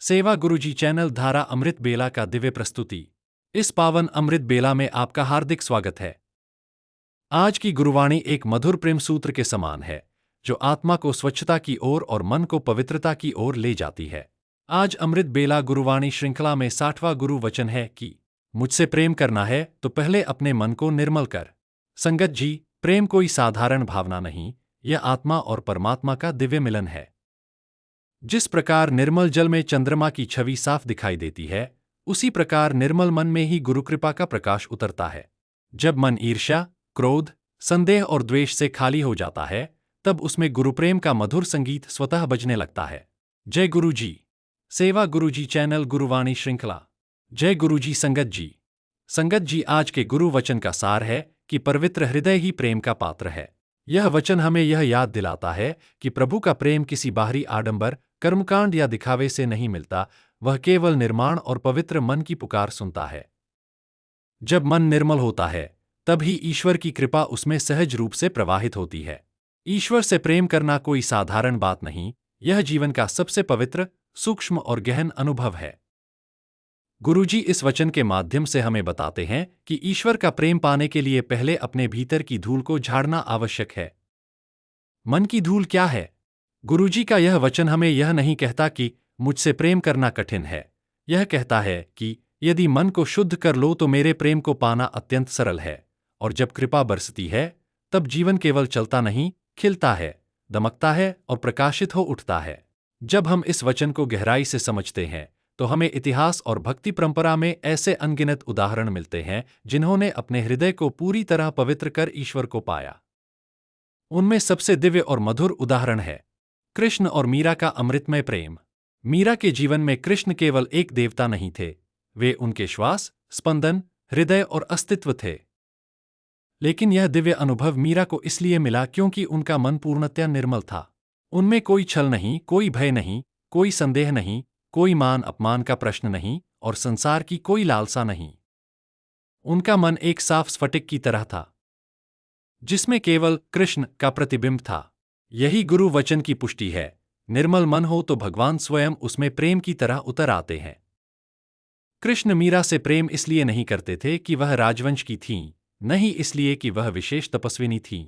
सेवा गुरुजी चैनल धारा अमृत बेला का दिव्य प्रस्तुति। इस पावन अमृत बेला में आपका हार्दिक स्वागत है। आज की गुरुवाणी एक मधुर प्रेम सूत्र के समान है, जो आत्मा को स्वच्छता की ओर और मन को पवित्रता की ओर ले जाती है। आज अमृत बेला गुरुवाणी श्रृंखला में 60वां गुरु वचन है कि मुझसे प्रेम करना है तो पहले अपने मन को निर्मल कर। संगत जी, प्रेम कोई साधारण भावना नहीं, यह आत्मा और परमात्मा का दिव्य मिलन है। जिस प्रकार निर्मल जल में चंद्रमा की छवि साफ दिखाई देती है, उसी प्रकार निर्मल मन में ही गुरुकृपा का प्रकाश उतरता है। जब मन ईर्ष्या, क्रोध, संदेह और द्वेष से खाली हो जाता है, तब उसमें गुरुप्रेम का मधुर संगीत स्वतः बजने लगता है। जय गुरु जी। सेवा गुरुजी चैनल गुरुवाणी श्रृंखला। जय गुरु जी। संगत जी, आज के गुरु वचन का सार है कि पवित्र हृदय ही प्रेम का पात्र है। यह वचन हमें यह याद दिलाता है कि प्रभु का प्रेम किसी बाहरी आडंबर, कर्मकांड या दिखावे से नहीं मिलता, वह केवल निर्माण और पवित्र मन की पुकार सुनता है। जब मन निर्मल होता है, तब ही ईश्वर की कृपा उसमें सहज रूप से प्रवाहित होती है। ईश्वर से प्रेम करना कोई साधारण बात नहीं, यह जीवन का सबसे पवित्र, सूक्ष्म और गहन अनुभव है। गुरुजी इस वचन के माध्यम से हमें बताते हैं कि ईश्वर का प्रेम पाने के लिए पहले अपने भीतर की धूल को झाड़ना आवश्यक है। मन की धूल क्या है? गुरुजी का यह वचन हमें यह नहीं कहता कि मुझसे प्रेम करना कठिन है। यह कहता है कि यदि मन को शुद्ध कर लो तो मेरे प्रेम को पाना अत्यंत सरल है। और जब कृपा बरसती है, तब जीवन केवल चलता नहीं, खिलता है, दमकता है और प्रकाशित हो उठता है। जब हम इस वचन को गहराई से समझते हैं, तो हमें इतिहास और भक्ति परंपरा में ऐसे अनगिनत उदाहरण मिलते हैं जिन्होंने अपने हृदय को पूरी तरह पवित्र कर ईश्वर को पाया। उनमें सबसे दिव्य और मधुर उदाहरण है कृष्ण और मीरा का अमृतमय प्रेम। मीरा के जीवन में कृष्ण केवल एक देवता नहीं थे, वे उनके श्वास, स्पंदन, हृदय और अस्तित्व थे। लेकिन यह दिव्य अनुभव मीरा को इसलिए मिला क्योंकि उनका मन पूर्णतया निर्मल था। उनमें कोई छल नहीं, कोई भय नहीं, कोई संदेह नहीं, कोई मान अपमान का प्रश्न नहीं और संसार की कोई लालसा नहीं। उनका मन एक साफ स्फटिक की तरह था, जिसमें केवल कृष्ण का प्रतिबिंब था। यही गुरु वचन की पुष्टि है। निर्मल मन हो तो भगवान स्वयं उसमें प्रेम की तरह उतर आते हैं। कृष्ण मीरा से प्रेम इसलिए नहीं करते थे कि वह राजवंश की थीं, नहीं इसलिए कि वह विशेष तपस्विनी थीं।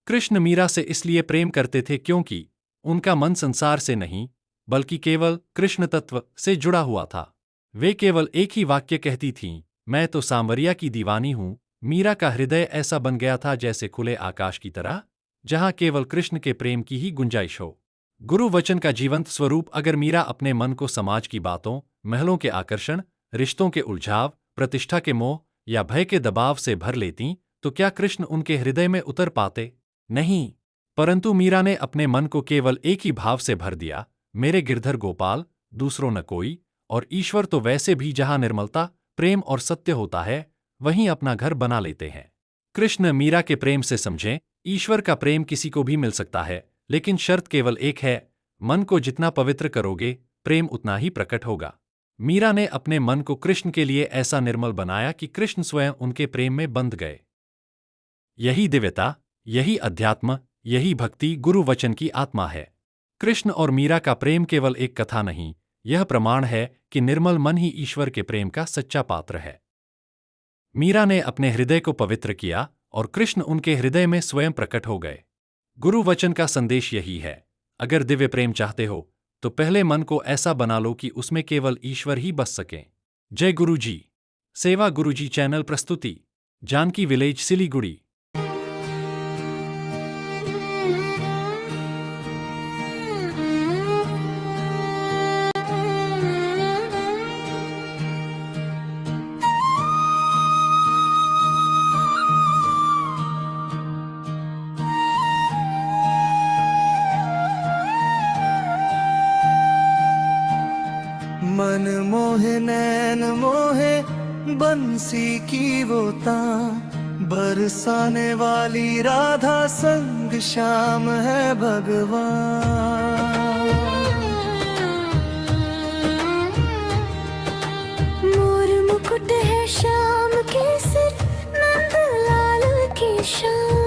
कृष्ण मीरा से इसलिए प्रेम करते थे क्योंकि उनका मन संसार से नहीं, बल्कि केवल कृष्ण तत्व से जुड़ा हुआ था। वे केवल एक ही वाक्य कहती थीं, मैं तो सांवरिया की दीवानी हूं। मीरा का हृदय ऐसा बन गया था जैसे खुले आकाश की तरह, जहां केवल कृष्ण के प्रेम की ही गुंजाइश हो। गुरु वचन का जीवंत स्वरूप अगर मीरा अपने मन को समाज की बातों, महलों के आकर्षण, रिश्तों के उलझाव, प्रतिष्ठा के मोह या भय के दबाव से भर लेती, तो क्या कृष्ण उनके हृदय में उतर पाते? नहीं, परंतु मीरा ने अपने मन को केवल एक ही भाव से भर दिया, मेरे गिरधर गोपाल, दूसरों न कोई। और ईश्वर तो वैसे भी जहां निर्मलता, प्रेम और सत्य होता है, वहीं अपना घर बना लेते हैं। कृष्ण मीरा के प्रेम से समझें, ईश्वर का प्रेम किसी को भी मिल सकता है, लेकिन शर्त केवल एक है, मन को जितना पवित्र करोगे, प्रेम उतना ही प्रकट होगा। मीरा ने अपने मन को कृष्ण के लिए ऐसा निर्मल बनाया कि कृष्ण स्वयं उनके प्रेम में बंध गए। यही दिव्यता, यही अध्यात्म, यही भक्ति गुरु वचन की आत्मा है। कृष्ण और मीरा का प्रेम केवल एक कथा नहीं, यह प्रमाण है कि निर्मल मन ही ईश्वर के प्रेम का सच्चा पात्र है। मीरा ने अपने हृदय को पवित्र किया और कृष्ण उनके हृदय में स्वयं प्रकट हो गए। गुरु वचन का संदेश यही है, अगर दिव्य प्रेम चाहते हो, तो पहले मन को ऐसा बना लो कि उसमें केवल ईश्वर ही बस सके। जय गुरु जी। सेवा गुरुजी चैनल प्रस्तुति। जानकी विलेज, सिलीगुड़ी। मन मोहे नैन मोहे बंसी की वो तान, बरसाने वाली राधा संग श्याम है भगवान। मोर मुकुट है श्याम के सिर, नंद लाल की शान।